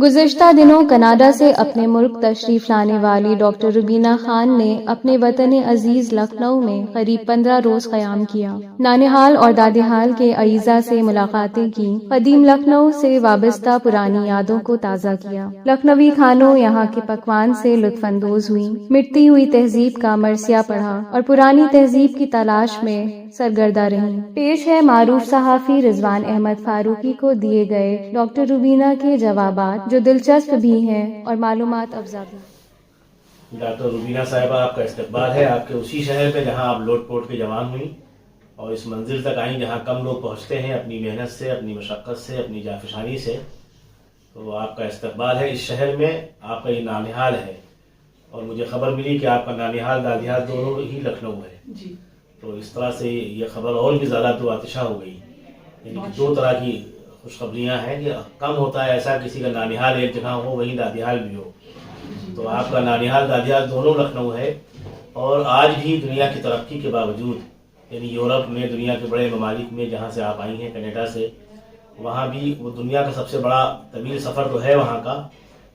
گزشتہ دنوں کینیڈا سے اپنے ملک تشریف لانے والی ڈاکٹر روبینہ خان نے اپنے وطن عزیز لکھنؤ میں قریب 15 روز قیام کیا۔ نانہال اور دادیال کے اعزاء سے ملاقاتیں کی، قدیم لکھنؤ سے وابستہ پرانی یادوں کو تازہ کیا۔ لکھنوی کھانوں، یہاں کے پکوان سے لطف اندوز ہوئی، مٹتی ہوئی تہذیب کا مرثیہ پڑھا اور پرانی تہذیب کی تلاش میں سرگردہ رہیں۔ پیش ہے معروف صحافی رضوان احمد فاروقی کو دیے گئے ڈاکٹر روبینہ کے جوابات، جو دلچسپ بھی ہیں اور معلومات افزا بھی۔ ڈاکٹر روبینہ صاحبہ، آپ کا استقبال ہے آپ کے اسی شہر پہ جہاں آپ لوٹ پوٹ کے جوان ہوئیں اور اس منزل تک آئیں جہاں کم لوگ پہنچتے ہیں اپنی محنت سے، اپنی مشقت سے، اپنی جافشانی سے۔ تو آپ کا استقبال ہے اس شہر میں، آپ کا یہ نانہال ہے اور مجھے خبر ملی کہ آپ کا نانہال دادیال دونوں ہی لکھنؤ ہے جی۔ تو اس طرح سے یہ خبر اور بھی زیادہ تو آتشہ ہو گئی، یعنی کہ دو طرح کی خوشخبریاں ہیں کہ کم ہوتا ہے ایسا کسی کا نانہال ایک جگہ ہو وہیں دادیال بھی ہو۔ تو آپ کا نانہال دادیال دونوں لکھنؤ ہے اور آج بھی دنیا کی ترقی کے باوجود، یعنی یورپ میں، دنیا کے بڑے ممالک میں جہاں سے آپ آئی ہیں کینیڈا سے، وہاں بھی وہ دنیا کا سب سے بڑا طویل سفر تو ہے وہاں کا،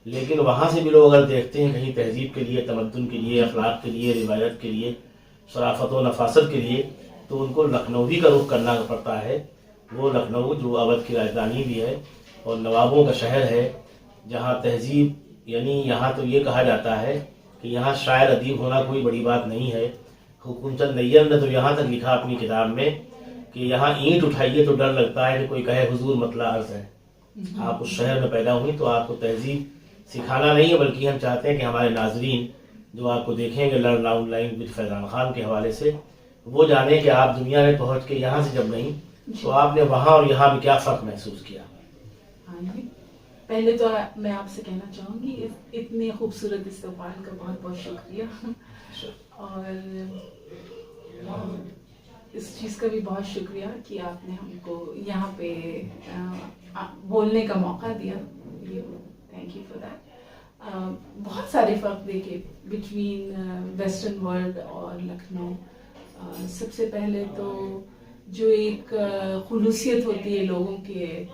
لیکن وہاں سے بھی لوگ اگر دیکھتے ہیں کہیں تہذیب کے لیے، تمدن کے لیے، اخلاق کے لیے، روایت کے لیے، شرافت و نفاست کے لیے، تو ان کو لکھنؤ کا رخ کرنا پڑتا ہے۔ وہ لکھنؤ جو اودھ کی راجدھانی بھی ہے اور نوابوں کا شہر ہے، جہاں تہذیب، یعنی یہاں تو یہ کہا جاتا ہے کہ یہاں شاعر ادیب ہونا کوئی بڑی بات نہیں ہے۔ حکم چند نیر نے تو یہاں تک لکھا اپنی کتاب میں کہ یہاں اینٹ اٹھائیے تو ڈر لگتا ہے کہ کوئی کہے حضور مطلع عرض ہے۔ آپ اس شہر میں پیدا ہوئی تو آپ کو تہذیب سکھانا نہیں ہے، بلکہ ہم چاہتے ہیں کہ ہمارے ناظرین جو آپ کو دیکھیں گے لرن آن لائن وتھ فیضان خان کے حوالے سے، وہ جانیں کہ آپ دنیا میں پہنچ کے یہاں سے جب گئیں تو آپ نے وہاں اور یہاں میں کیا فرق محسوس کیا؟ ہاں جی، پہلے تو میں آپ سے کہنا چاہوں گی اتنے خوبصورت استقبال کا بہت بہت شکریہ، اور اس چیز کا بھی بہت شکریہ کہ آپ نے ہم کو یہاں پہ بولنے کا موقع دیا۔ Thank you for that. بہت سارے فرق دیکھے بٹوین ویسٹرن ورلڈ اور لکھنؤ۔ سب سے پہلے تو جو ایک خلوصیت ہوتی ہے لوگوں کے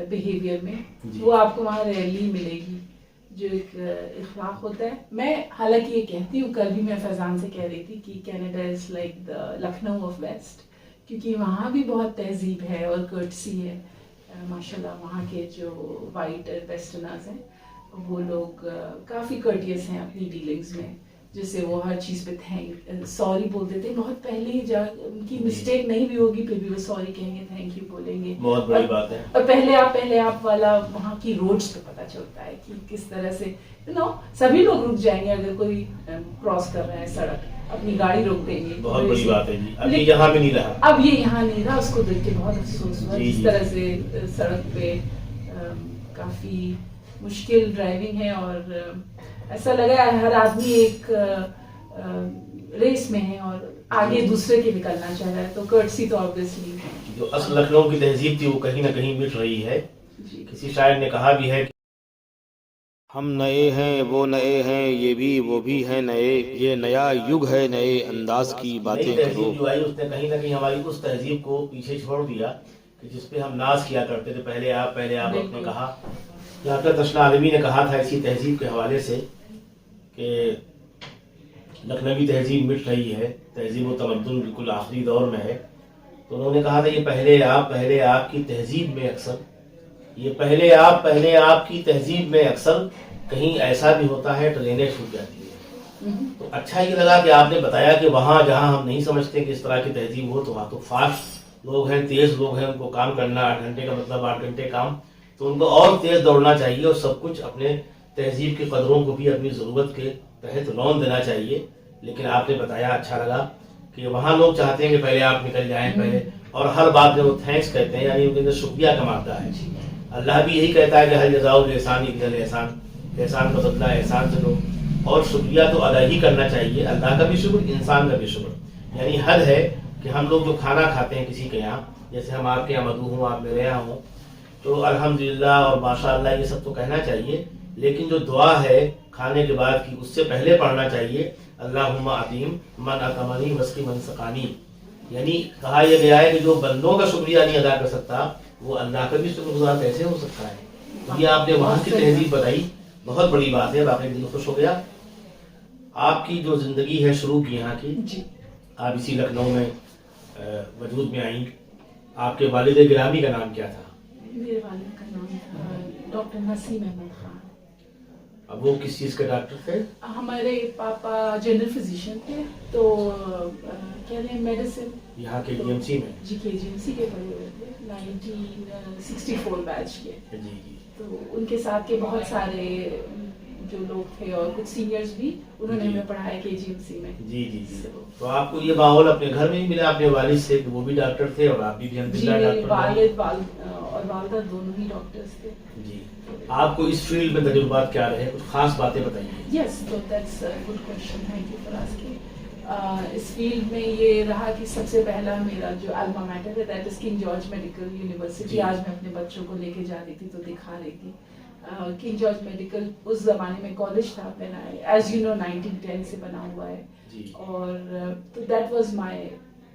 بیہیویئر میں، وہ آپ کو وہاں ریئرلی ملے گی۔ جو ایک اخلاق ہوتا ہے، میں حالانکہ یہ کہتی ہوں، کل بھی میں فیضان سے کہہ رہی تھی کہ Canada is like the Lucknow of west, کیونکہ وہاں بھی بہت تہذیب ہے اور کرٹسی ہے۔ ماشاءاللہ وہاں کے جو وائٹ ویسٹرنرز ہیں وہ لوگ کافی کرٹیس ہیں اپنی ڈیلنگز میں، جیسے وہ ہر چیز پہ سوری بولتے تھے، بہت پہلے ہی ان کی مسٹیک نہیں بھی ہوگی پھر بھی وہ سوری کہیں گے، تھینک یو بولیں گے، بہت بڑی بات ہے۔ اور پہلے آپ والا وہاں کی روڈز پہ پتہ چلتا ہے کہ کس طرح سے سبھی لوگ رک جائیں گے اگر کوئی کراس کر رہا ہے سڑک، اپنی گاڑی روک دیں گے۔ بہت بڑی بات ہے جی، اب یہ یہاں بھی نہیں رہا۔ اب یہ یہاں نہیں رہا، اس کو دیکھ کے بہت افسوس ہوا جس طرح سے سڑک پہ کافی مشکل ڈرائیونگ ہے، اور ایسا لگا ہر آدمی ایک ریس میں ہے اور آگے دوسرے کے نکلنا چاہ رہا ہے، تو کرٹسی تو آبویسلی جو اصل لکھنؤ کی تہذیب تھی وہ کہیں نہ کہیں مٹ رہی ہے۔ کسی شاعر نے کہا بھی ہے کہ ہم نئے ہیں وہ نئے ہیں، یہ بھی وہ بھی ہیں نئے، یہ نیا یگ ہے نئے انداز کی باتیں کرو۔ تہذیب جو آئی اس نے کہیں نہ کہیں ہماری اس تہذیب کو پیچھے چھوڑ دیا کہ جس پہ ہم ناز کیا کرتے تھے۔ پہلے آپ نے کہا، ڈاکٹر تشنا عالمی نے کہا تھا اسی تہذیب کے حوالے سے کہ لکھنوی تہذیب مٹ رہی ہے، تہذیب و تمدن بالکل آخری دور میں ہے۔ تو انہوں نے کہا تھا یہ پہلے آپ کی تہذیب میں اکثر، یہ پہلے آپ کی تہذیب میں اکثر کہیں ایسا بھی ہوتا ہے ٹرینیں چھوٹ جاتی ہے۔ تو اچھا یہ لگا کہ آپ نے بتایا کہ وہاں جہاں ہم نہیں سمجھتے کہ اس طرح کی تہذیب ہو، تو وہاں تو فاسٹ لوگ ہیں، تیز لوگ ہیں، ان کو کام کرنا 8 گھنٹے کا مطلب 8 گھنٹے کام، تو ان کو اور تیز دوڑنا چاہیے اور سب کچھ اپنے تہذیب کی قدروں کو بھی اپنی ضرورت کے تحت لون دینا چاہیے۔ لیکن آپ نے بتایا، اچھا لگا کہ وہاں لوگ چاہتے ہیں کہ پہلے آپ نکل جائیں پہلے، اور ہر بات میں وہ تھینکس کہتے ہیں، یعنی ان کے اندر شکریہ کماتا ہے۔ اللہ بھی یہی کہتا ہے کہ حل جزاء الاحسان الا الاحسان، احسان کا بدلہ احسان سے لو، اور شکریہ تو ادا ہی کرنا چاہیے، اللہ کا بھی شکر، انسان کا بھی شکر۔ یعنی حد ہے کہ ہم لوگ جو کھانا کھاتے ہیں کسی کے یہاں، جیسے ہم آپ کے یہاں مدعو ہوں، آپ میرے یہاں ہوں، تو الحمدللہ اور ماشاءاللہ یہ سب تو کہنا چاہیے، لیکن جو دعا ہے کھانے کے بعد کی اس سے پہلے پڑھنا چاہیے اللہم اطعم من اطعمنی واسقِ من سقانی۔ یعنی کہا یہ گیا ہے کہ جو بندوں کا شکریہ نہیں ادا کر سکتا وہ اللہ کا بھی شکر گزار کیسے ہو سکتا ہے؟ یہ آپ نے وہاں کی تہذیب بتائی، بہت بڑی بات ہے، واقعی دل خوش ہو گیا. آپ کی جو زندگی ہے شروع کی یہاں کی، جی آپ اسی لکھنؤ میں وجود میں آئیں. آپ کے والد گرامی کا نام کیا تھا؟ میرے والد کا نام تھا ڈاکٹر نسیم احمد خان. اب وہ کس چیز کے ڈاکٹر تھے؟ ہمارے پاپا جنرل فزیشین تھے، تو کیا رہے میڈیسن یہاں کے جی ایم سی میں؟ جی کے جی ایم سی کے پڑھے ہوئے تھے، 1964 بیچ کے. جی جی. تو ان کے ساتھ کے بہت سارے جو لوگ تھے اور کچھ سینئرز بھی، انہوں نے ہمیں پڑھایا کے جی ایم سی میں. جی جی جی. تو آپ کو یہ ماحول اپنے گھر میں ہی ملا اپنے والد سے کہ وہ بھی ڈاکٹر تھے اور آپ بھی جی میرے والد اور والدہ دونوں ہی ڈاکٹرز تھے. جی. آپ کو اس فیلڈ میں تجربات کیا رہے، کچھ خاص باتیں بتائیے. یس، تو that's good question, thank you for asking. اس فیلڈ میں یہ رہا کہ سب سے پہلا میرا جو الما میٹر ہے that is king George medical university. آج میں اپنے بچوں کو لے کے جاتی تھی تو دکھا رہی تھی. کنگ جارج میڈیکل اس زمانے میں کالج تھا، ایز یو نو 1910 سے بنا ہوا ہے. اور تو دیٹ واز مائی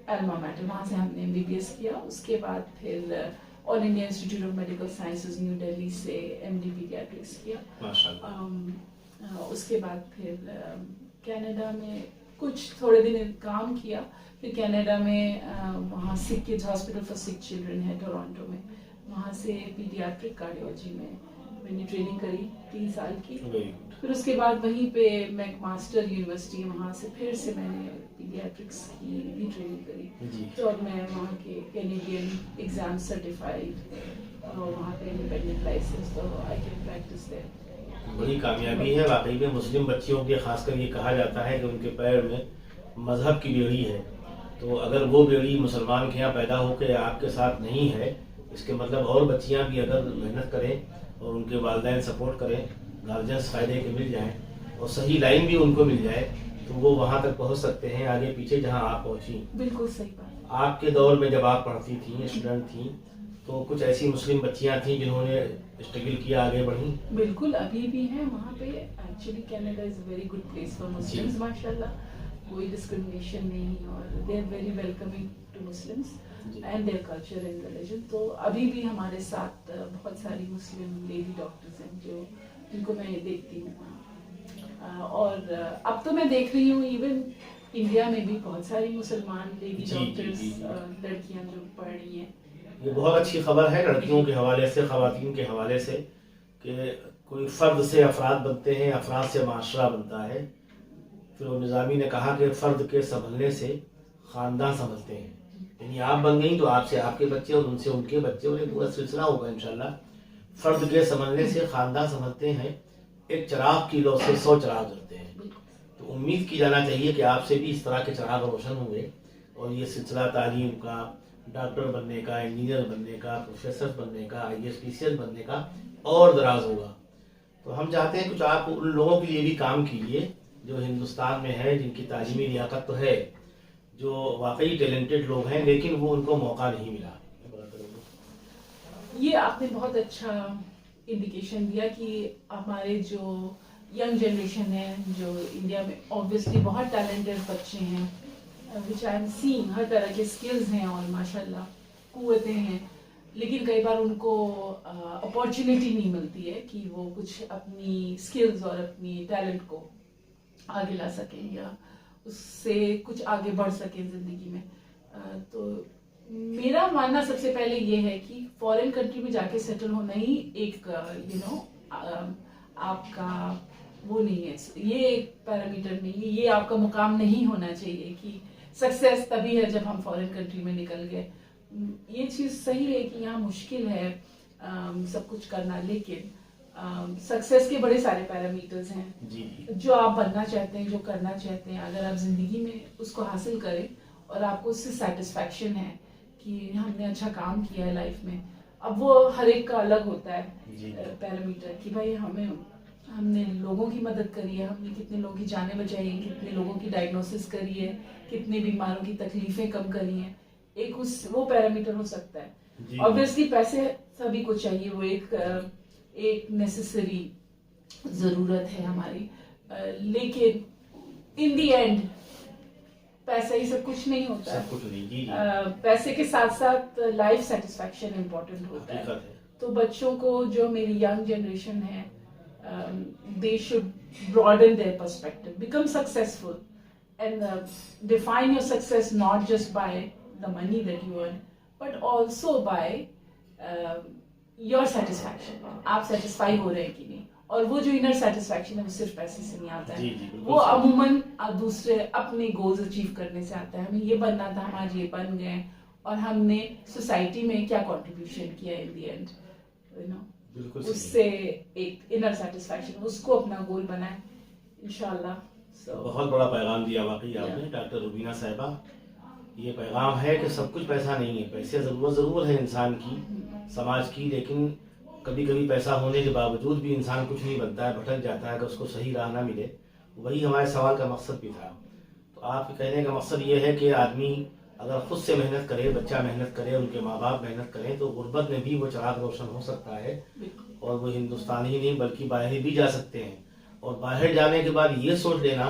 الما میٹر. وہاں سے ہم نے MBBS کیا. اس کے بعد پھر all India institute of medical sciences new Delhi سے MD پیڈیاٹرکس کیا. اس کے بعد پھر کینیڈا میں کچھ تھوڑے دن کام کیا. پھر کینیڈا میں وہاں سک کڈز ہاسپٹل فار سک چلڈرن ہے ٹورانٹو میں، وہاں سے پیڈیاٹرک کارڈیولوجی میں نے ٹریننگ کری 3 سال کی. پھر اس کے بعد وہیں پہ میک ماسٹر یونیورسٹی، وہاں سے پھر سے میں نے پیڈیاٹرکس کی بھی ٹریننگ کری. تو اب میں وہاں کے کینیڈین ایگزام سرٹیفائڈ اور وہاں پہ انڈیپینڈنٹ لائسنس، تو آئی کین پریکٹس دیر. بڑی کامیابی ہے واقعی میں. مسلم بچیوں کے خاص کر یہ کہا جاتا ہے کہ ان کے پیر میں مذہب کی بیڑی ہے، تو اگر وہ بیڑی مسلمان کے یہاں پیدا ہو کے آپ کے ساتھ نہیں ہے، اس کے مطلب اور بچیاں بھی اگر محنت کریں اور ان کے والدین سپورٹ کریں، گارجنس فائدے کے مل جائیں اور صحیح لائن بھی ان کو مل جائے، تو وہ وہاں تک پہنچ سکتے ہیں آگے پیچھے جہاں آپ پہنچی. بالکل صحیح بات. آپ کے دور میں جب آپ پڑھتی تھیں، اسٹوڈنٹ تھیں، تو کچھ ایسی مسلم بچیاں تھیں جنہوں نے اسٹرگل کیا، آگے بڑھیں؟ بالکل ابھی بھی ہیں وہاں پہ. Actually Canada is a very good place for Muslims, ماشاء اللہ. کوئی ڈسکریمنیشن نہیں، اور they are very welcoming to Muslims and their culture and religion. تو ابھی بھی ہمارے ساتھ بہت ساری مسلم لیڈی ڈاکٹرز ہیں جن کو میں دیکھتی ہوں. اور اب تو میں دیکھ رہی ہوں ایون انڈیا میں بھی بہت ساری مسلمان لیڈی ڈاکٹرز، لڑکیاں جو پڑھ رہی ہیں. یہ بہت اچھی خبر ہے لڑکیوں کے حوالے سے، خواتین کے حوالے سے، کہ کوئی فرد سے افراد بنتے ہیں، افراد سے معاشرہ بنتا ہے. پھر وہ نظامی نے کہا کہ فرد کے سنبھلنے سے خاندان سنبھلتے ہیں. یعنی آپ بن گئی تو آپ سے آپ کے بچے اور ان سے ان کے بچے، اور ایک پورا سلسلہ ہوگا انشاءاللہ. فرد کے سنبھلنے سے خاندان سنبھلتے ہیں. ایک چراغ کی لو سے 100 چراغ جلتے ہیں. تو امید کی جانا چاہیے کہ آپ سے بھی اس طرح کے چراغ روشن ہوں گے، اور یہ سلسلہ تعلیم کا، ڈاکٹر بننے کا، انجینئر بننے کا، پروفیسر بننے کا، IAS PCS بننے کا اور دراز ہوگا. تو ہم چاہتے ہیں کچھ آپ ان لوگوں کے لیے بھی کام کیجیے جو ہندوستان میں ہیں، جن کی تعلیمی لیاقت تو ہے، جو واقعی ٹیلنٹڈ لوگ ہیں، لیکن وہ ان کو موقع نہیں ملا. یہ آپ نے بہت اچھا انڈیکیشن دیا کہ ہمارے جو ینگ جنریشن ہے جو انڈیا میں اوبویسلی بہت ٹیلنٹڈ بچے ہیں، وچ آئی ایم سینگ، ہر طرح کے اسکلز ہیں اور ماشاء اللہ قوتیں ہیں، لیکن کئی بار ان کو اپارچونیٹی نہیں ملتی ہے کہ وہ کچھ اپنی اسکلز اور اپنی ٹیلنٹ کو آگے لا سکیں یا اس سے کچھ آگے بڑھ سکیں زندگی میں. تو میرا ماننا سب سے پہلے یہ ہے کہ فارن کنٹری میں جا کے سیٹل ہونا ہی ایک آپ کا وہ نہیں ہے، یہ ایک پیرامیٹر نہیں ہے، یہ آپ کا مقام نہیں ہونا چاہیے کہ سکسیس تبھی ہے جب ہم فارن کنٹری میں نکل گئے. یہ چیز صحیح ہے کہ یہاں مشکل ہے سب کچھ کرنا، لیکن سکسیس کے بڑے سارے پیرامیٹرز ہیں جو آپ بننا چاہتے ہیں، جو کرنا چاہتے ہیں. اگر آپ زندگی میں اس کو حاصل کریں اور آپ کو اس سے سیٹسفیکشن ہے کہ ہم نے اچھا کام کیا ہے لائف میں، اب وہ ہر ایک کا الگ ہوتا ہے پیرامیٹر کہ بھائی ہم نے لوگوں کی مدد کری ہے، ہم نے کتنے لوگوں کی جانیں بچائی ہیں، کتنے لوگوں کی ڈائگنوسس کری ہے، کتنے بیماروں کی تکلیفیں کم کری ہیں. ایک وہ پیرامیٹر ہو سکتا ہے. obviously پیسے سبھی کو چاہیے، وہ ایک نیسیسری ضرورت ہے ہماری، لیکن ان دی اینڈ پیسہ ہی سب کچھ نہیں ہوتا ہے. پیسے کے ساتھ ساتھ لائف سیٹسفیکشن امپورٹنٹ ہوتا ہے. تو بچوں کو جو میری ینگ جنریشن ہے they should broaden their perspective, become successful, and define your success not just by the money that you earn, but also by your satisfaction. آپ satisfy ہو رہے ہیں کہ نہیں, اور وہ جو انر سیٹسفیکشن ہے وہ صرف پیسے سے نہیں آتا ہے, وہ عموماً دوسرے اپنے گولز اچیو کرنے سے آتا ہے. ہمیں یہ بننا تھا, ہم آج یہ بن گئے, اور ہم نے سوسائٹی میں کیا کنٹریبیوشن کیا ان دی اینڈ, یو نو, اس سے ایک انر سیٹسفیکشن, اس کو اپنا گول بنائیں انشاءاللہ. بہت بڑا پیغام دیا واقعی آپ نے ڈاکٹر روبینہ صاحبہ. یہ پیغام ہے کہ سب کچھ پیسہ نہیں ہے, پیسے ضرور ہے انسان کی, سماج کی, لیکن کبھی کبھی پیسہ ہونے کے باوجود بھی انسان کچھ نہیں بنتا ہے, بھٹک جاتا ہے کہ اس کو صحیح راہ نہ ملے. وہی ہمارے سوال کا مقصد بھی تھا. تو آپ کے کہنے کا مقصد یہ ہے کہ آدمی اگر خود سے محنت کرے, بچہ محنت کرے, ان کے ماں باپ محنت کریں, تو غربت میں بھی وہ چراغ روشن ہو سکتا ہے, اور وہ ہندوستان ہی نہیں بلکہ باہر بھی جا سکتے ہیں. اور باہر جانے کے بعد یہ سوچ لینا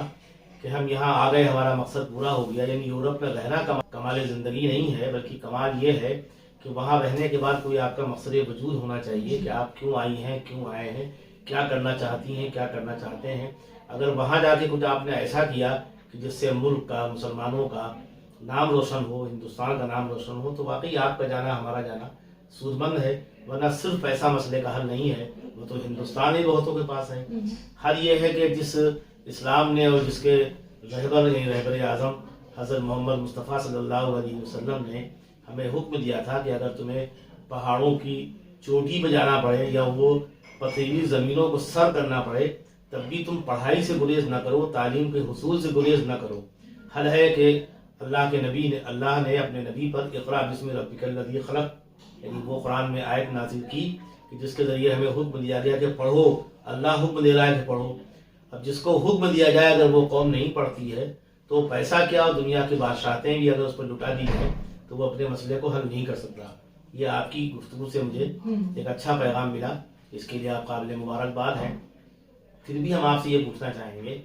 کہ ہم یہاں آ گئے, ہمارا مقصد پورا ہو گیا, یعنی یورپ میں رہنا کمال زندگی نہیں ہے, بلکہ کمال یہ ہے کہ وہاں رہنے کے بعد کوئی آپ کا مقصد وجود ہونا چاہیے کہ آپ کیوں آئی ہیں, کیوں آئے ہیں, کیا کرنا چاہتی ہیں, کیا کرنا چاہتے ہیں. اگر وہاں جا کے کچھ آپ نے ایسا کیا کہ جس سے ملک کا, مسلمانوں کا نام روشن ہو, ہندوستان کا نام روشن ہو, تو واقعی آپ کا جانا, ہمارا جانا سود مند ہے. ورنہ صرف پیسہ مسئلے کا حل نہیں ہے, وہ تو ہندوستان ہی بہتوں کے پاس ہے. حل یہ ہے کہ جس اسلام نے اور جس کے رہبر اعظم حضرت محمد مصطفیٰ صلی اللہ علیہ وسلم نے ہمیں حکم دیا تھا کہ اگر تمہیں پہاڑوں کی چوٹی پہ جانا پڑے یا وہ پتھریلی زمینوں کو سر کرنا پڑے, تب بھی تم پڑھائی سے گریز نہ کرو, تعلیم کے حصول سے گریز نہ کرو. حل ہے کہ اللہ نے اپنے نبی پر اقرا بسم ربک الذی خلق, یعنی وہ قرآن میں آیت نازل کی کہ جس کے ذریعے ہمیں حکم دیا گیا کہ پڑھو, اللہ حکم دے رہا ہے کہ پڑھو. اب جس کو حکم دیا جائے اگر وہ قوم نہیں پڑھتی ہے, تو پیسہ کیا اور دنیا کی بادشاہتیں بھی اگر اس پر لٹا دی جائیں تو وہ اپنے مسئلے کو حل نہیں کر سکتا. یہ آپ کی گفتگو سے مجھے ایک اچھا پیغام ملا, اس کے لیے آپ قابل مبارکباد ہیں. پھر بھی ہم آپ سے یہ پوچھنا چاہیں گے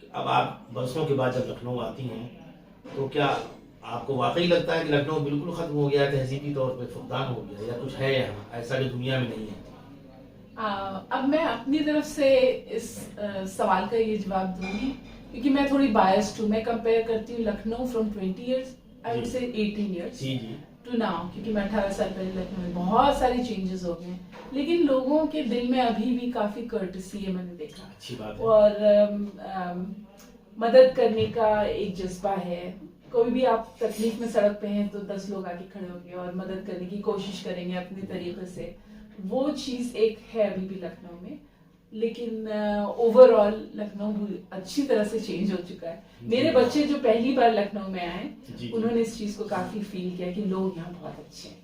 کہ اب آپ برسوں کے بعد جب لکھنؤ آتی ہیں تو کیا آپ کو واقعی لگتا ہے کہ لکھنؤ بالکل ختم ہو گیا ہے, تہذیبی طور پہ فقدان ہو گیا, یا کچھ ہے یہاں ایسا جو دنیا میں نہیں ہے؟ اب میں اپنی طرف سے اس سوال کا یہ جواب دوں گی کیونکہ میں تھوڑی بائسڈ ہوں. میں کمپیئر کرتی ہوں Lucknow from 20 years, I would say 18 years to now, کیونکہ میں 18 سال پہلے لکھنؤ میں بہت ساری چینجز ہو گئے ہیں, لیکن لوگوں کے دل میں ابھی بھی کافی کرٹسی ہے, میں نے دیکھا. اچھی بات ہے. اور مدد کرنے کا ایک جذبہ ہے. کوئی بھی آپ تکلیف میں سڑک پہ ہیں تو 10 لوگ آگے کھڑے ہوں گے اور مدد کرنے کی کوشش کریں گے اپنے طریقے سے. وہ چیز ایک ہے ابھی بھی لکھنؤ میں, لیکن اوور آل لکھنؤ اچھی طرح سے چینج ہو چکا ہے. میرے بچے جو پہلی بار لکھنؤ میں آئے انہوں نے اس چیز کو کافی فیل کیا کہ لوگ یہاں بہت اچھے ہیں,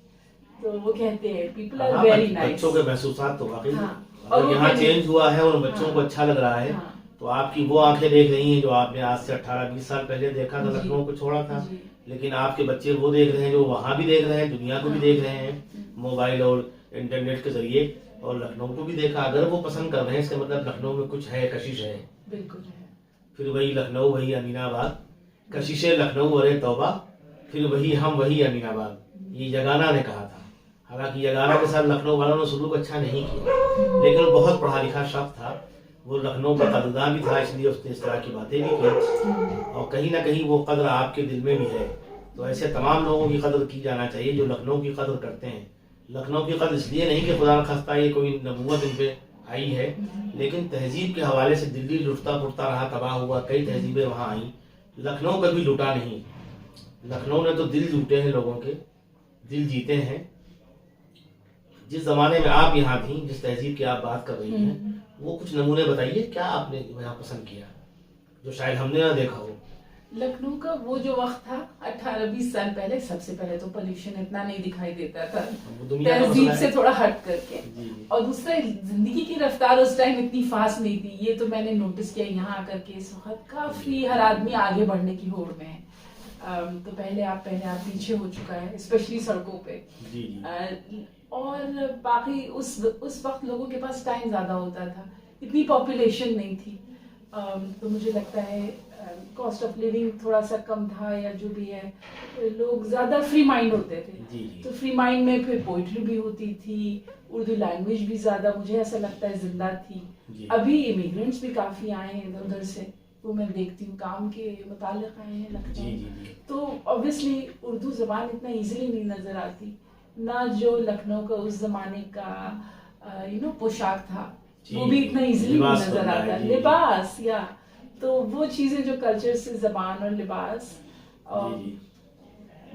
تو وہ کہتے ہیں پیپل آر ویری نائس. بچوں کے محسوسات تو واقعی اور یہاں چینج ہوا ہے اور بچوں کو اچھا لگ رہا ہے, تو آپ کی وہ آنکھیں دیکھ رہی ہیں جو آپ نے آج سے 18-20 سال پہلے دیکھا تھا, لکھنؤ کو چھوڑا تھا, لیکن آپ کے بچے وہ دیکھ رہے ہیں جو وہاں بھی دیکھ رہے ہیں, دنیا کو بھی دیکھ رہے ہیں موبائل اور انٹرنیٹ کے ذریعے, اور لکھنؤ کو بھی دیکھا. اگر وہ پسند کر رہے ہیں اس کا مطلب لکھنؤ میں کچھ ہے, کشش ہے. بالکل ہے. پھر وہی لکھنؤ وہی امین آباد, کشش لکھنؤ ارے توبہ, پھر وہی ہم وہی امین آباد, یہ یگانہ نے کہا تھا. حالانکہ یگانہ کے ساتھ لکھنؤ والوں نے سلوک اچھا نہیں کیا, لیکن وہ بہت پڑھا لکھا شخص تھا, وہ لکھنؤ کا قدردان بھی تھا, اس لیے اس نے اس طرح کی باتیں بھی کی, اور کہیں نہ کہیں وہ قدر آپ کے دل میں بھی ہے. تو ایسے تمام لوگوں کی قدر کی جانا چاہیے جو لکھنؤ کی قدر کرتے ہیں. لکھنؤ کی قدر اس لیے نہیں کہ خدا نخواستہ یہ کوئی نبوت ان پہ آئی ہے, لیکن تہذیب کے حوالے سے دلی لٹتا پھٹتا رہا, تباہ ہوا, کئی تہذیبیں وہاں آئیں, لکھنؤ کبھی لوٹا نہیں. لکھنؤ نے تو دل لوٹے ہیں, لوگوں کے دل جیتے ہیں. جس زمانے میں آپ یہاں تھیں, جس تہذیب کی آپ بات کر رہی ہیں, وہ کچھ نمونے بتائیے, کیا آپ نے یہاں پسند کیا جو شاید ہم نے نہ دیکھا ہو. لکھنؤ کا وہ جو وقت تھا 18-20 سال پہلے, سب سے پہلے تو پولوشن اتنا نہیں دکھائی دیتا تھا, تہذیب سے تھوڑا ہٹ کر کے, اور دوسرا زندگی کی رفتار اس ٹائم اتنی فاسٹ نہیں تھی. یہ تو میں نے نوٹس کیا یہاں آ کر کے اس وقت کافی ہر آدمی آگے بڑھنے کی ہوڑ میں ہے. تو پہلے آپ پیچھے ہو چکا ہے, اسپیشلی سڑکوں پہ. اور باقی اس وقت لوگوں کے پاس ٹائم زیادہ ہوتا تھا, اتنی پاپولیشن نہیں تھی, تو مجھے لگتا ہے کاسٹ آف لیونگ تھوڑا سا کم تھا, یا جو بھی ہے, لوگ زیادہ فری مائنڈ ہوتے تھے. تو فری مائنڈ میں پھر پوئٹری بھی ہوتی تھی, اردو لینگویج بھی زیادہ مجھے ایسا لگتا ہے زندہ تھی. ابھی امیگرینٹس بھی کافی آئے ہیں ادھر ادھر سے, وہ میں دیکھتی ہوں کام کے متعلق آئے ہیں لکھنؤ. تو obviously اردو زبان اتنا ایزیلی نہیں نظر آتی, نہ جو لکھنؤ کا اس زمانے کا پوشاک تھا وہ بھی اتنا ایزیلی نہیں نظر آتا. لباس یا تو وہ چیزیں جو کلچر سے زبان اور لباس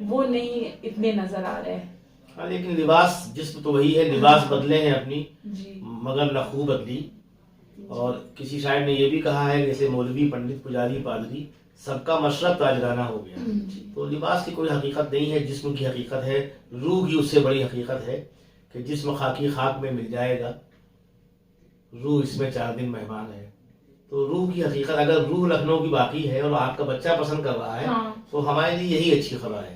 وہ نہیں اتنے نظر آ رہے ہیں. لیکن لباس جسم تو وہی ہے, لباس بدلے ہیں اپنی مگر نہ خو بدلی. اور کسی شاعر نے یہ بھی کہا ہے جیسے مولوی پنڈت پجاری پادری سب کا مشرب تاجرانہ ہو گیا. تو لباس کی کوئی حقیقت نہیں ہے, جسم کی حقیقت ہے. روح کی اس سے بڑی حقیقت ہے کہ جسم خاکی خاک میں مل جائے گا, روح اس میں 4 دن مہمان ہے. تو روح کی حقیقت اگر روح لکھنؤ کی باقی ہے اور آپ کا بچہ پسند کر رہا ہے تو ہمارے لیے یہی اچھی خبر ہے.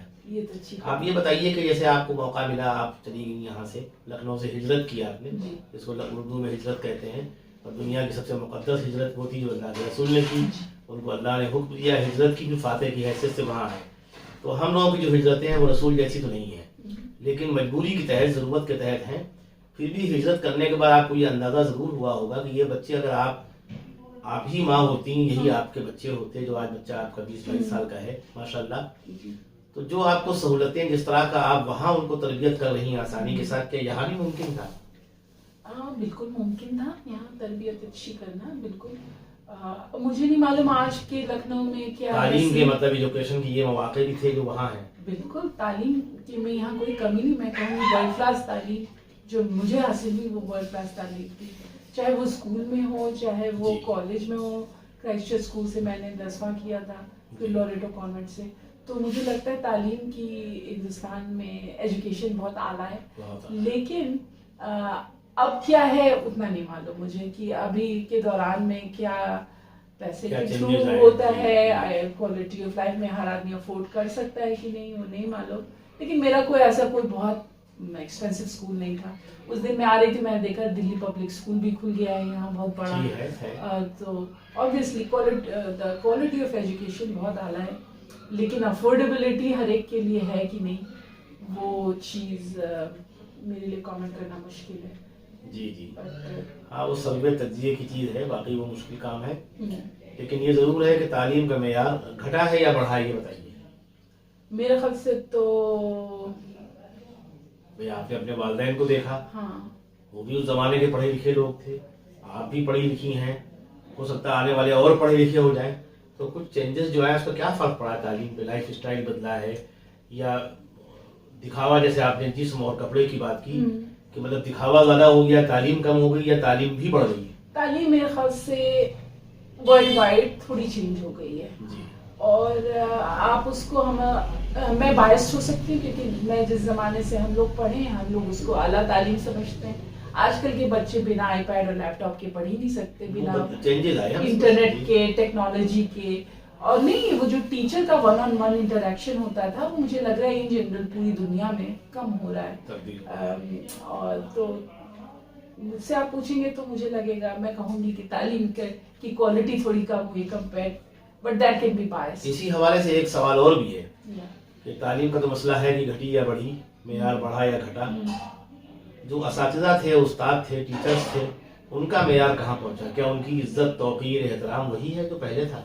آپ یہ بتائیے کہ جیسے آپ کو موقع ملا, آپ چلی گئی یہاں سے, لکھنؤ سے ہجرت کی آپ نے, جس کو اردو میں ہجرت کہتے ہیں, اور دنیا کی سب سے مقدس ہجرت وہ تھی جو اللہ کے رسول نے کی. ان کو اللہ نے حکم دیا ہجرت کی, بھی فاتح کی حیثیت سے وہاں ہے. تو ہم لوگوں کی جو ہجرتیں ہیں وہ رسول جیسی تو نہیں ہیں, لیکن مجبوری کے تحت, ضرورت کے تحت ہیں. پھر بھی ہجرت کرنے کے بعد آپ کو یہ اندازہ ضرور ہوا ہوگا کہ یہ بچے اگر آپ ہی ماں ہوتی, یہی آپ کے بچے ہوتے, جو آج بچہ آپ کا 20-22 سال کا ہے ماشاءاللہ, تو جو آپ کو سہولتیں جس طرح کا آپ وہاں ان کو تربیت کر رہی ہیں آسانی کے ساتھ, کیا یہاں بھی ممکن تھا؟ بالکل ممکن تھا یہاں تربیت اچھی کرنا. بالکل مجھے نہیں معلوم آج کے لکھنؤ میں کیا تعلیم کے مطلب ایجوکیشن کی یہ مواقع بھی تھے جو وہاں ہیں. بالکل تعلیم کی میں یہاں کوئی کمی نہیں, میں کہوں گی ورلڈ کلاس تعلیم جو مجھے حاصل ہوئی وہ ورلڈ کلاس تعلیم تھی, چاہے وہ اسکول میں ہو چاہے وہ کالج میں ہو. کرائسٹ چرچ اسکول سے میں نے 10واں کیا تھا, پھر لوریٹو کانوینٹ سے. تو مجھے لگتا ہے تعلیم کی ہندوستان میں ایجوکیشن بہت اعلیٰ ہے, لیکن اب کیا ہے اتنا نہیں معلوم مجھے کہ ابھی کے دوران میں کیا پیسے کے تھرو ہوتا ہے, کوالٹی آف لائف میں ہر آدمی افورڈ کر سکتا ہے کہ نہیں وہ نہیں معلوم. لیکن میرا کوئی ایسا کوئی بہت ایکسپینسو اسکول نہیں تھا. اس دن میں آ رہی تھی, میں نے دیکھا دلی پبلک اسکول بھی کھل گیا ہے یہاں بہت بڑا. تو obviously کوالٹی آف ایجوکیشن بہت اعلیٰ ہے, لیکن افورڈیبلٹی ہر ایک کے لیے ہے کہ نہیں, وہ چیز میرے لیے کامنٹ کرنا مشکل ہے. جی ہاں, وہ سبب تجزیے کی چیز ہے, باقی وہ مشکل کام ہے. لیکن یہ ضرور ہے کہ تعلیم کا معیار گھٹا ہے یا بڑھا ہے, یہ بتائیے. میرے خیال سے تو آپ نے اپنے والدین کو دیکھا, وہ بھی اس زمانے کے پڑھے لکھے لوگ تھے, آپ بھی پڑھی لکھی ہیں, ہو سکتا ہے آنے والے اور پڑھے لکھے ہو جائیں. تو کچھ چینجز جو ہے اس کا کیا فرق پڑا ہے تعلیم پہ, لائف اسٹائل بدلا ہے یا دکھاوا, جیسے آپ نے جسم اور کپڑے کی بات کی کہ مطلب دکھاوا زیادہ ہو گیا, تعلیم کم ہو گئی یا تعلیم بھی بڑھ گئی ہے؟ تعلیم میرے خیال سے ورلڈ وائڈ تھوڑی چینج ہو گئی ہے. اور آپ اس کو میں باعث ہو سکتی ہوں کیونکہ میں جس زمانے سے ہم لوگ پڑھے ہیں ہم لوگ اس کو اعلیٰ تعلیم سمجھتے ہیں. آج کل کے بچے بنا آئی پیڈ اور لیپ ٹاپ کے پڑھ ہی نہیں سکتے, بنا انٹرنیٹ کے, ٹیکنالوجی کے. اور نہیں, وہ جو ٹیچر کا 1-on-1 انٹریکشن ہوتا تھا وہ مجھے لگ رہا ہے ان جنرل پوری دنیا میں کم ہو رہا ہے. اور تو مجھ سے آپ پوچھیں گے تو مجھے لگے گا, میں کہوں گی کہ تعلیم کی کوالٹی تھوڑی کم ہوئی compare, but that can be biased. اسی حوالے سے ایک سوال اور بھی ہے کہ تعلیم کا تو مسئلہ ہے کہ گھٹی یا بڑھی, معیار بڑھا یا گھٹا. جو اساتذہ تھے, استاد تھے, ٹیچرز تھے, ان کا معیار کہاں پہنچا؟ کیا ان کی عزت, توقیر, احترام وہی ہے جو پہلے تھا؟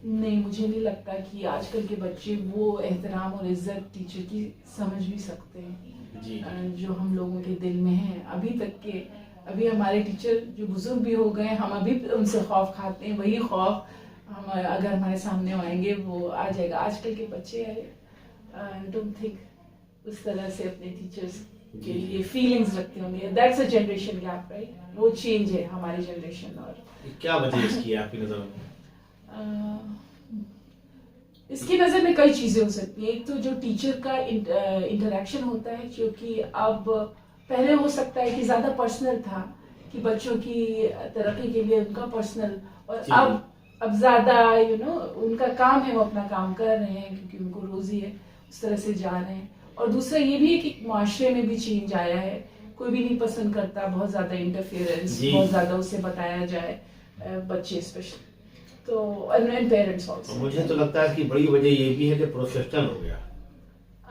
نہیں, مجھے نہیں لگتا کہ آج کل کے بچے وہ احترام اور عزت ٹیچر کی سمجھ بھی سکتے ہیں جو ہم لوگوں کے دل میں ہے ابھی تک کے. ابھی ہمارے ٹیچر جو بزرگ بھی ہو گئے, ہم ابھی ان سے خوف کھاتے ہیں, وہی خوف ہم اگر ہمارے سامنے آئیں گے وہ آ جائے گا. آج کل کے بچے ڈونٹ تھنک اس طرح سے اپنے ٹیچرز کے لیے فیلنگز رکھتے ہوں گے. That's a generation gap, right? وہ چینج ہے ہماری جنریشن. اور کیا وجہ اس کی آپ کی نظر میں؟ اس کی نظر میں کئی چیزیں ہو سکتی ہیں. ایک تو جو ٹیچر کا انٹریکشن ہوتا ہے, جو کہ اب پہلے ہو سکتا ہے کہ زیادہ پرسنل تھا, کہ بچوں کی ترقی کے لیے ان کا پرسنل, اور اب زیادہ ان کا کام ہے, وہ اپنا کام کر رہے ہیں کیونکہ ان کو روزی ہے, اس طرح سے جا رہے ہیں. اور دوسرا یہ بھی ہے کہ معاشرے میں بھی چینج آیا ہے, کوئی بھی نہیں پسند کرتا بہت زیادہ انٹرفیئرنس, بہت زیادہ اسے بتایا جائے, بچے اسپیشلی. تو پیرنٹس آلسو. مجھے تو لگتا ہے کہ بڑی وجہ یہ بھی ہے کہ پروفیشنل ہو گیا.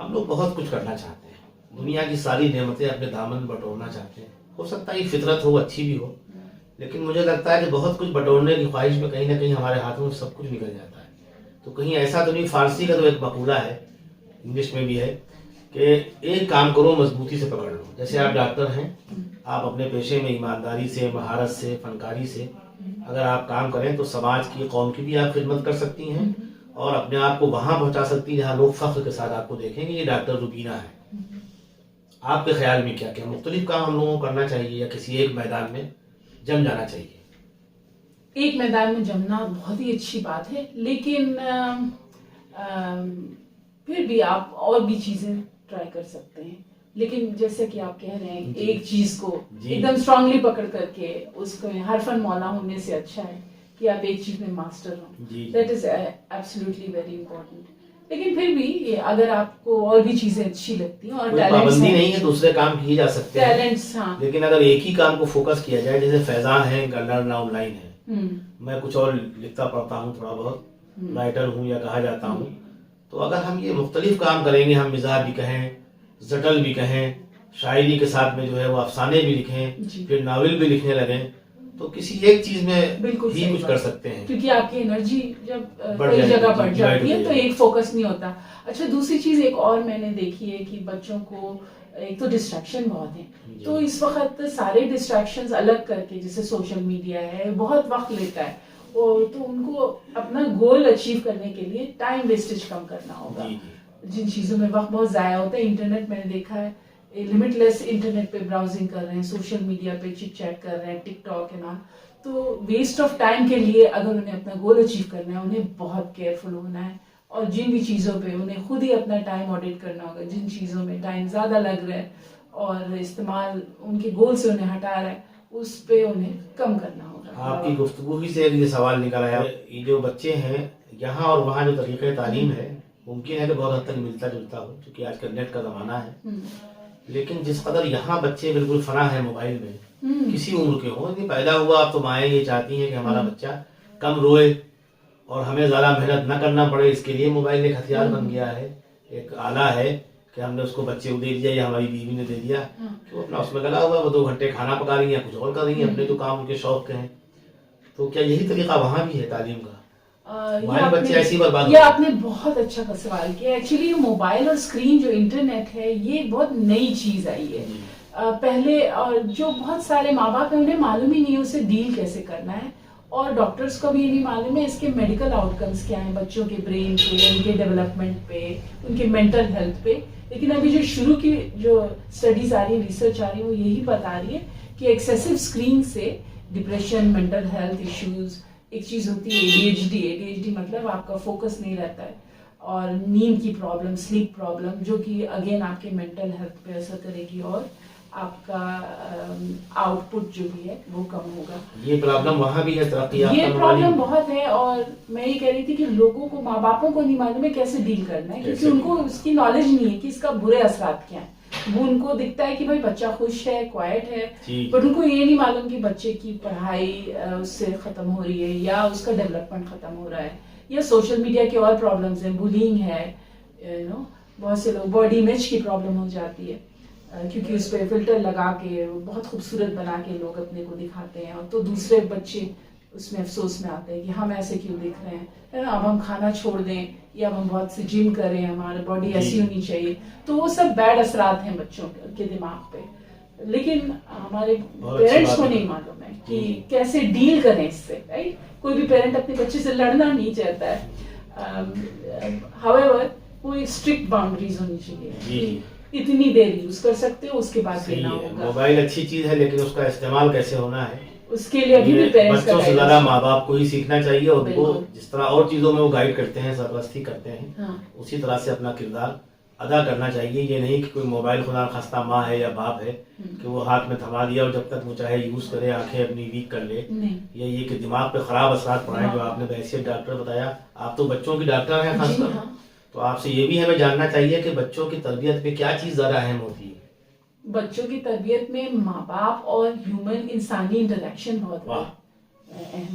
ہم لوگ بہت کچھ کرنا چاہتے ہیں, دنیا کی ساری نعمتیں اپنے دامن بٹورنا چاہتے ہیں. ہو سکتا ہے یہ فطرت ہو, اچھی بھی ہو, لیکن مجھے لگتا ہے کہ بہت کچھ بٹورنے کی خواہش میں کہیں نہ کہیں ہمارے ہاتھوں میں سب کچھ نکل جاتا ہے. تو کہیں ایسا تو نہیں, فارسی کا تو ایک مقولہ ہے, انگلش میں بھی ہے, کہ ایک کام کرو مضبوطی سے پکڑ لو. جیسے آپ ڈاکٹر ہیں, آپ اپنے پیشے میں ایمانداری سے, مہارت سے, فنکاری سے اگر آپ کام کریں تو سماج کی, قوم کی بھی آپ خدمت کر سکتی ہیں, اور اپنے آپ کو وہاں پہنچا سکتی ہیں جہاں لوگ فخر کے ساتھ آپ کو دیکھیں گے یہ ڈاکٹر روبینہ ہے. آپ کے خیال میں کیا مختلف کام ہم لوگوں کو کرنا چاہیے, یا کسی ایک میدان میں جم جانا چاہیے؟ ایک میدان میں جمنا بہت ہی اچھی بات ہے, لیکن پھر بھی آپ اور بھی چیزیں ٹرائی کر سکتے ہیں. لیکن جیسے کہ آپ کہہ رہے ہیں ایک چیز کو ایک دم اسٹرانگلی پکڑ کر کے اس کو ہر فن مولا ہونے سے اچھا ہے کہ آپ ایک چیز میں ماسٹر ہوں. That is absolutely very important. لیکن پھر بھی اگر آپ کو اور بھی چیزیں اچھی لگتی ہیں اور پابندی نہیں ہے, دوسرے کام کیے جا سکتے ہیں, ٹیلنٹس, ہاں, لیکن اگر ایک ہی کام کو فوکس کیا جائے, جیسے فیضان ہے لرن آن لائن ہے, میں کچھ اور لکھتا پڑھتا ہوں, تھوڑا بہت رائٹر ہوں یا کہا جاتا ہوں, تو اگر ہم یہ مختلف کام کریں گے, ہم مزاح بھی کہیں, زٹل بھی کہیں, شاعری کے ساتھ میں جو ہے وہ افسانے بھی لکھیں, پھر ناول بھی لکھنے لگیں, تو کسی ایک چیز میں بالکل ہی کچھ کر سکتے ہیں, کیونکہ آپ کی انرجی جب کئی جگہ بڑھ جاتی ہے تو ایک فوکس نہیں ہوتا. اچھا, دوسری چیز ایک اور میں نے دیکھی ہے کہ بچوں کو ایک تو ڈسٹریکشن بہت ہے, تو اس وقت سارے ڈسٹریکشنز الگ کر کے, جیسے سوشل میڈیا ہے, بہت وقت لیتا ہے, اور تو ان کو اپنا گول اچیو کرنے کے لیے ٹائم ویسٹیج کم کرنا ہوگا. جن چیزوں میں وقت بہت ضائع ہوتا ہے, انٹرنیٹ میں نے دیکھا ہے لمٹ لیس انٹرنیٹ پہ براؤزنگ کر رہے ہیں, سوشل میڈیا پہ چٹ چیٹ کر رہے ہیں, ٹک ٹاک ہے نا, تو ویسٹ آف ٹائم کے لیے اگر انہیں اپنا گول اچیو کرنا ہے انہیں بہت کیئرفل ہونا ہے, اور جن بھی چیزوں پہ انہیں خود ہی اپنا ٹائم آڈٹ کرنا ہوگا, جن چیزوں میں ٹائم زیادہ لگ رہا ہے اور استعمال ان کے گول سے انہیں ہٹا رہا ہے, اس پہ انہیں کم کرنا ہوگا. آپ کی گفتگو ہی سے ایک یہ سوال نکل آیا, یہ جو بچے ہیں یہاں اور وہاں جو طریقہ تعلیم ہے ممکن ہے کہ بہت حد تک ملتا جلتا ہو, کیونکہ آج کل نیٹ کا زمانہ ہے, لیکن جس قدر یہاں بچے بالکل فنا ہے موبائل میں, کسی عمر کے ہوں, پیدا ہوا آپ تو مائیں یہ چاہتی ہیں کہ ہمارا بچہ کم روئے اور ہمیں زیادہ محنت نہ کرنا پڑے, اس کے لیے موبائل ایک ہتھیار بن گیا ہے, ایک آلہ ہے کہ ہم نے اس کو بچے کو دے دیا یا ہماری بیوی نے دے دیا کہ وہ اپنا اس میں لگا ہوا, وہ 2 گھنٹے کھانا پکا رہی ہیں, کچھ اور کر رہی ہیں, اپنے جو کام ان کے شوق کے ہیں. تو کیا یہی طریقہ وہاں بھی ہے تعلیم کا؟ بچے ایسی برباد. یہ آپ نے بہت اچھا سوال کیا. ایکچولی موبائل اور اسکرین جو انٹرنیٹ ہے یہ بہت نئی چیز آئی ہے. پہلے جو بہت سارے ماں باپ ہیں انہیں معلوم ہی نہیں ہے اسے ڈیل کیسے کرنا ہے, اور ڈاکٹرز کو بھی یہ نہیں معلوم ہے اس کے میڈیکل آؤٹ کمز کیا ہیں بچوں کے برین پہ, ان کے ڈیولپمنٹ پہ, ان کے مینٹل ہیلتھ پہ. لیکن ابھی جو شروع کی جو اسٹڈیز آ رہی ہیں, ریسرچ آ رہی ہے, وہ یہی بتا رہی ہے کہ ایکسیسو اسکرین سے ڈپریشن, مینٹل ہیلتھ ایشوز, ایک چیز ہوتی ہے ADHD مطلب آپ کا فوکس نہیں رہتا ہے, اور نیند کی پرابلم, سلیپ پرابلم, جو کہ اگین آپ کے مینٹل ہیلتھ پہ اثر کرے گی, اور آپ کا آؤٹ پٹ جو بھی ہے وہ کم ہوگا. یہ پرابلم وہاں بھی ہے, یہ پرابلم بہت ہے, اور میں یہ کہہ رہی تھی کہ لوگوں کو, ماں باپوں کو نہیں معلوم ہے کیسے ڈیل کرنا ہے, کیونکہ ان کو اس کی نالج نہیں ہے کہ اس کا برے اثرات کیا ہیں. وہ ان کو دکھتا ہے کہ بھائی بچہ خوش ہے, کوائٹ ہے, بٹ ان کو یہ نہیں معلوم کہ بچے کی پڑھائی اس سے ختم ہو رہی ہے, یا اس کا ڈیولپمنٹ ختم ہو رہا ہے, یا سوشل میڈیا کے اور پرابلمز ہیں, بولنگ ہے, بہت سے لوگ باڈی امیج کی پرابلم ہو جاتی ہے, کیونکہ اس پہ فلٹر لگا کے بہت خوبصورت بنا کے لوگ اپنے کو دکھاتے ہیں, اور تو دوسرے بچے اس میں افسوس میں آتے ہیں کہ ہم ایسے کیوں دکھ رہے ہیں, اب ہم کھانا چھوڑ دیں, یا ہم بہت سی جم کریں, ہماری باڈی ایسی ہونی چاہیے. تو وہ سب بیڈ اثرات ہیں بچوں کے دماغ پہ, لیکن ہمارے پیرنٹس کو نہیں معلوم ہے کہ کیسے ڈیل کریں اس سے, رائٹ. کوئی بھی پیرنٹ اپنے بچے سے لڑنا نہیں چاہتا ہے, however وہ ایک اسٹرکٹ باؤنڈریز ہونی چاہیے, اتنی دیر یوز کر سکتے ہو, اس کے بعد دینا ہوگا. موبائل اچھی چیز ہے, لیکن اس کا استعمال کیسے ہونا ہے اس کے لیے ابھی بھی پیرنٹس بچوں سے زیادہ ماں باپ کو ہی سیکھنا چاہیے, اور وہ جس طرح اور چیزوں میں وہ گائیڈ کرتے ہیں, سرپرستی کرتے ہیں, اسی طرح سے اپنا کردار ادا کرنا چاہیے. یہ نہیں کہ کوئی موبائل خدا خواستہ ماں ہے یا باپ ہے کہ وہ ہاتھ میں تھما دیا اور جب تک وہ چاہے یوز کرے, آنکھیں اپنی ویک کر لے, یا یہ کہ دماغ پہ خراب اثرات پڑائیں, جو آپ نے بحیثیت ڈاکٹر بتایا. آپ تو بچوں کی ڈاکٹر ہیں خاص کر, تو آپ سے یہ بھی ہمیں جاننا چاہیے کہ بچوں کی تربیت میں کیا چیز زیادہ اہم ہوتی ہے؟ بچوں کی تربیت میں ماں باپ اور ہیومن انسانی انٹریکشن بہت اہم